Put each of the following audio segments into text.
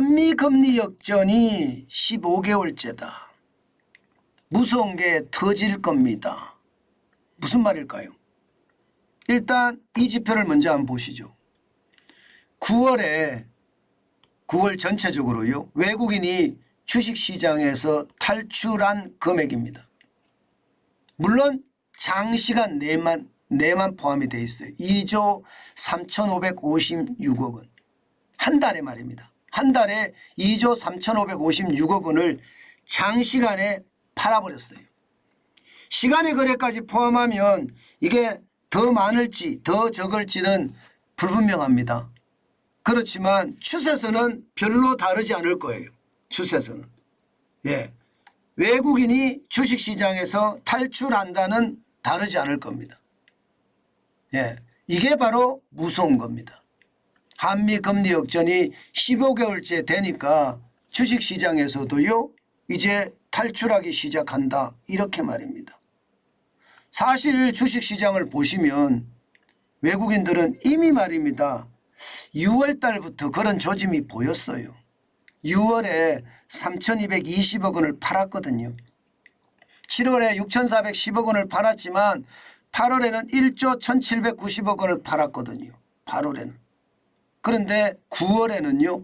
한미 금리 역전이 15개월째다. 무서운 게 터질 겁니다. 무슨 말일까요? 일단 이 지표를 먼저 한번 보시죠. 9월 전체적으로요. 외국인이 주식시장에서 탈출한 금액입니다. 물론 장시간 내만 포함이 되어 있어요. 2조 3,556억 원. 한 달에 말입니다. 한 달에 2조 3,556억 원을 장시간에 팔아버렸어요. 시간의 거래까지 포함하면 이게 더 많을지 더 적을지는 불분명합니다. 그렇지만 추세선은 별로 다르지 않을 거예요. 추세선은. 예. 외국인이 주식시장에서 탈출한다는 다르지 않을 겁니다. 예. 이게 바로 무서운 겁니다. 한미 금리 역전이 15개월째 되니까 주식시장에서도요 이제 탈출하기 시작한다 이렇게 말입니다. 사실 주식시장을 보시면 외국인들은 이미 말입니다. 6월 달부터 그런 조짐이 보였어요. 6월에 3,220억 원을 팔았거든요. 7월에 6,410억 원을 팔았지만 8월에는 1조 1,790억 원을 팔았거든요. 8월에는. 그런데 9월에는요.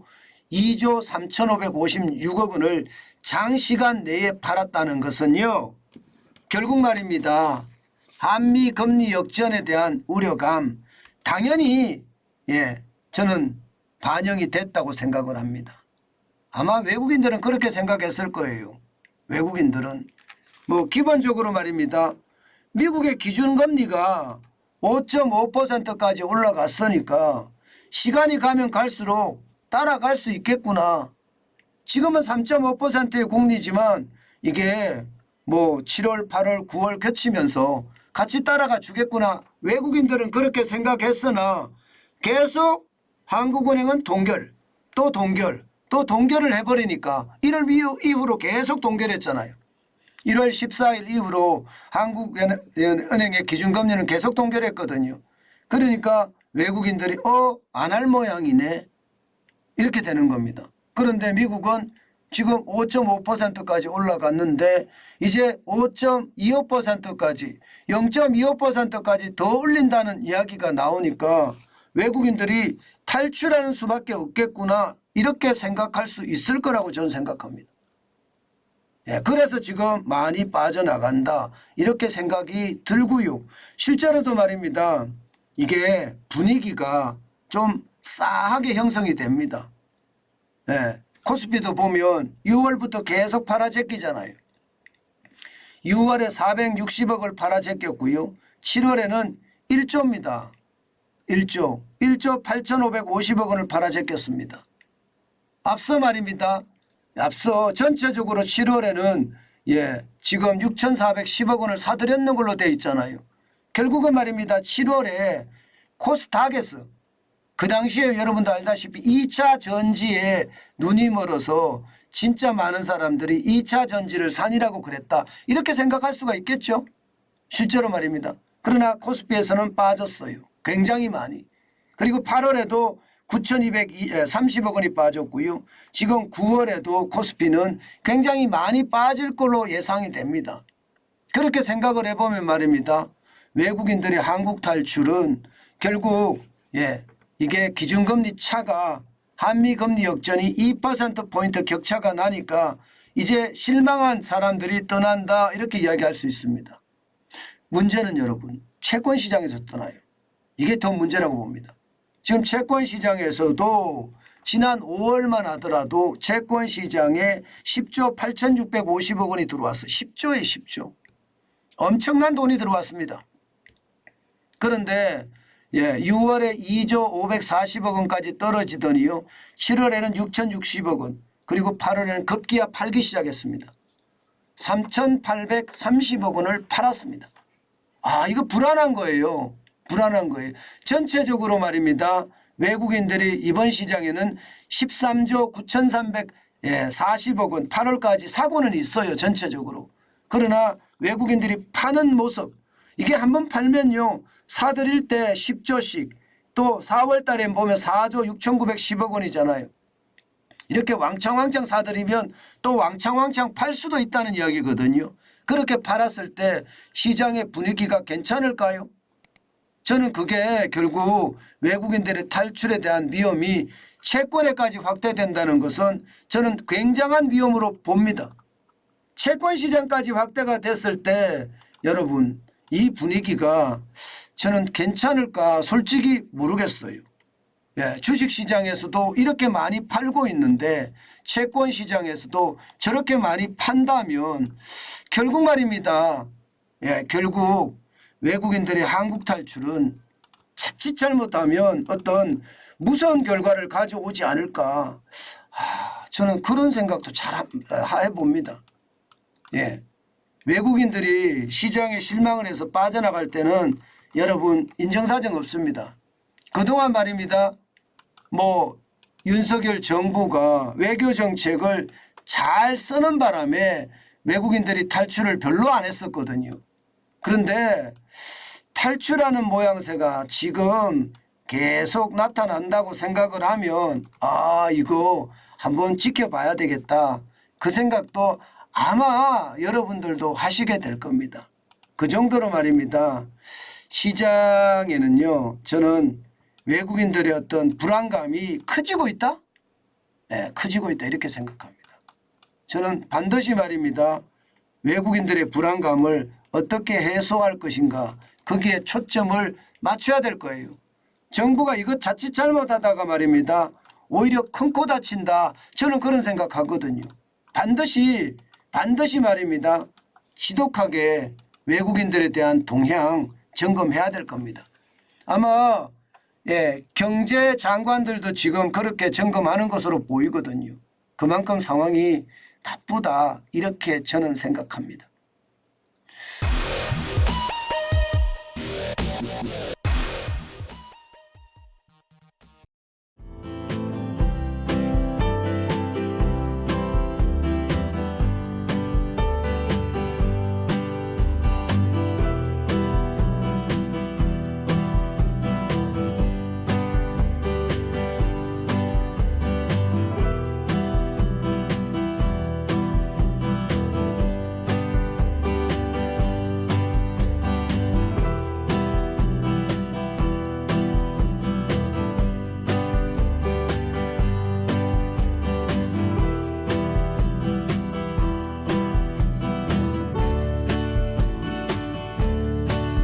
2조 3,556억 원을 장시간 내에 팔았다는 것은요. 결국 말입니다. 한미 금리 역전에 대한 우려감 당연히 저는 반영이 됐다고 생각을 합니다. 아마 외국인들은 그렇게 생각했을 거예요. 외국인들은 기본적으로 말입니다. 미국의 기준금리가 5.5%까지 올라갔으니까 시간이 가면 갈수록 따라갈 수 있겠구나. 지금은 3.5%의 공리지만 이게 7월, 8월, 9월 겹치면서 같이 따라가 주겠구나. 외국인들은 그렇게 생각했으나 계속 한국은행은 동결, 또 동결, 또 동결을 해버리니까 1월 이후로 계속 동결했잖아요. 1월 14일 이후로 한국은행의 기준금리는 계속 동결했거든요. 그러니까 외국인들이 안 할 모양이네 이렇게 되는 겁니다. 그런데 미국은 지금 5.5%까지 올라갔는데 이제 5.25%까지 0.25%까지 더 올린다는 이야기가 나오니까 외국인들이 탈출하는 수밖에 없겠구나 이렇게 생각할 수 있을 거라고 저는 생각합니다. 그래서 지금 많이 빠져나간다 이렇게 생각이 들고요. 실제로도 말입니다. 이게 분위기가 좀 싸하게 형성이 됩니다. 코스피도 보면 6월부터 계속 팔아제끼잖아요. 6월에 460억을 팔아제꼈고요. 7월에는 1조입니다. 1조 8,550억 원을 팔아제꼈습니다. 앞서 말입니다. 앞서 전체적으로 7월에는 지금 6,410억 원을 사들였는 걸로 되어 있잖아요. 결국은 말입니다. 7월에 코스닥에서 그 당시에 여러분도 알다시피 2차 전지에 눈이 멀어서 진짜 많은 사람들이 2차 전지를 산이라고 그랬다. 이렇게 생각할 수가 있겠죠. 실제로 말입니다. 그러나 코스피에서는 빠졌어요. 굉장히 많이. 그리고 8월에도 9,230억 원이 빠졌고요. 지금 9월에도 코스피는 굉장히 많이 빠질 걸로 예상이 됩니다. 그렇게 생각을 해보면 말입니다. 외국인들의 한국 탈출은 결국 이게 기준금리 차가 한미금리 역전이 2%포인트 격차가 나니까 이제 실망한 사람들이 떠난다 이렇게 이야기할 수 있습니다. 문제는 여러분 채권시장에서 떠나요. 이게 더 문제라고 봅니다. 지금 채권시장에서도 지난 5월만 하더라도 채권시장에 10조 8,650억 원이 들어왔어요. 10조에 10조. 엄청난 돈이 들어왔습니다. 그런데 6월에 2조 540억 원까지 떨어지더니요. 7월에는 6,060억 원 그리고 8월에는 급기야 팔기 시작했습니다. 3,830억 원을 팔았습니다. 이거 불안한 거예요. 불안한 거예요. 전체적으로 말입니다. 외국인들이 이번 시장에는 13조 9,340억 원 8월까지 사고는 있어요. 전체적으로. 그러나 외국인들이 파는 모습 이게 한번 팔면요. 사들일 때 10조씩 또 4월 달에 보면 4조 6,910억 원이잖아요. 이렇게 왕창왕창 사들이면 또 왕창왕창 팔 수도 있다는 이야기거든요. 그렇게 팔았을 때 시장의 분위기가 괜찮을까요? 저는 그게 결국 외국인들의 탈출에 대한 위험이 채권에까지 확대된다는 것은 저는 굉장한 위험으로 봅니다. 채권 시장까지 확대가 됐을 때 여러분 이 분위기가 저는 괜찮을까 솔직히 모르겠어요. 예, 주식시장에서도 이렇게 많이 팔고 있는데 채권 시장에서도 저렇게 많이 판다면 결국 말입니다. 예, 결국 외국인들의 한국 탈출은 자칫 잘못하면 어떤 무서운 결과를 가져오지 않을까. 저는 그런 생각도 잘 해봅니다. 예, 외국인들이 시장에 실망을 해서 빠져나갈 때는 여러분 인정사정 없습니다. 그동안 말입니다. 윤석열 정부가 외교 정책을 잘 쓰는 바람에 외국인들이 탈출을 별로 안 했었거든요. 그런데 탈출하는 모양새가 지금 계속 나타난다고 생각을 하면 이거 한번 지켜봐야 되겠다. 그 생각도 아마 여러분들도 하시게 될 겁니다. 그 정도로 말입니다. 시장에는요. 저는 외국인들의 어떤 불안감이 커지고 있다? 네, 커지고 있다 이렇게 생각합니다. 저는 반드시 말입니다. 외국인들의 불안감을 어떻게 해소할 것인가 거기에 초점을 맞춰야 될 거예요. 정부가 이것 자칫 잘못하다가 말입니다. 오히려 큰 코 다친다. 저는 그런 생각하거든요. 반드시 말입니다. 지독하게 외국인들에 대한 동향 점검해야 될 겁니다. 아마 경제 장관들도 지금 그렇게 점검하는 것으로 보이거든요. 그만큼 상황이 나쁘다 이렇게 저는 생각합니다.